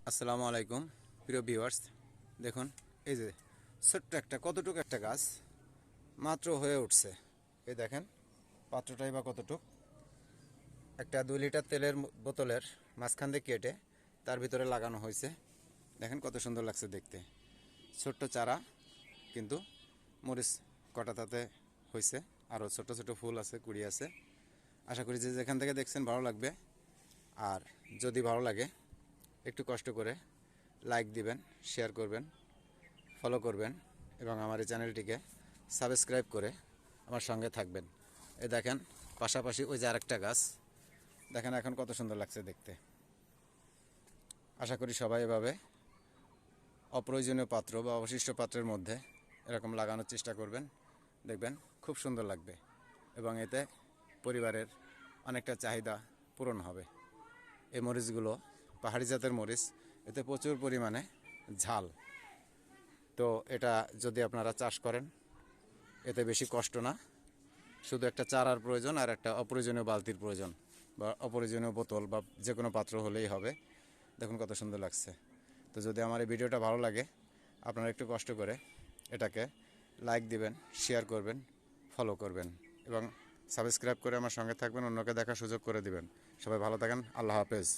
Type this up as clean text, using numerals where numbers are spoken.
আসসালামু আলাইকুম প্রিয় ভিউয়ার্স, দেখুন এই যে ছোট্ট একটা কতটুকু একটা গাছ মাত্র হয়ে উঠছে। এই দেখেন পাত্রটাই বা কতটুক, একটা 2 লিটার তেলের বোতলের মাঝখান দিয়ে কেটে তার ভিতরে লাগানো হয়েছে। দেখেন কত সুন্দর লাগছে দেখতে। ছোট্ট চারা কিন্তু মরিচ কটা তাতে হয়েছে, আরও ছোট ছোট ফুল আছে, কুড়ি আছে। আশা করি যে যেখান থেকে দেখছেন ভালো লাগবে। আর যদি ভালো লাগে একটু কষ্ট করে লাইক দিবেন, শেয়ার করবেন, ফলো করবেন এবং আমার এই চ্যানেলটিকে সাবস্ক্রাইব করে আমার সঙ্গে থাকবেন। এই দেখেন পাশাপাশি ওই যে আরেকটা গাছ, দেখেন এখন কত সুন্দর লাগছে দেখতে। আশা করি সবাই এভাবে অপ্রয়োজনীয় পাত্র বা অবশিষ্ট পাত্রের মধ্যে এরকম লাগানোর চেষ্টা করবেন, দেখবেন খুব সুন্দর লাগবে এবং এতে পরিবারের অনেকটা চাহিদা পূরণ হবে। এই মরিচগুলো পাহাড়ি জাতের মরিচ, এতে প্রচুর পরিমাণে ঝাল। তো এটা যদি আপনারা চাষ করেন, এতে বেশি কষ্ট না, শুধু একটা চারার প্রয়োজন আর একটা অপ্রয়োজনীয় বালতির প্রয়োজন বা অপ্রয়োজনীয় বোতল বা যে কোনো পাত্র হলেই হবে। দেখুন কত সুন্দর লাগছে। তো যদি আমার এই ভিডিওটা ভালো লাগে, আপনারা একটু কষ্ট করে এটাকে লাইক দিবেন, শেয়ার করবেন, ফলো করবেন এবং সাবস্ক্রাইব করে আমার সঙ্গে থাকবেন, অন্যকে দেখার সুযোগ করে দিবেন। সবাই ভালো থাকেন, আল্লাহ হাফেজ।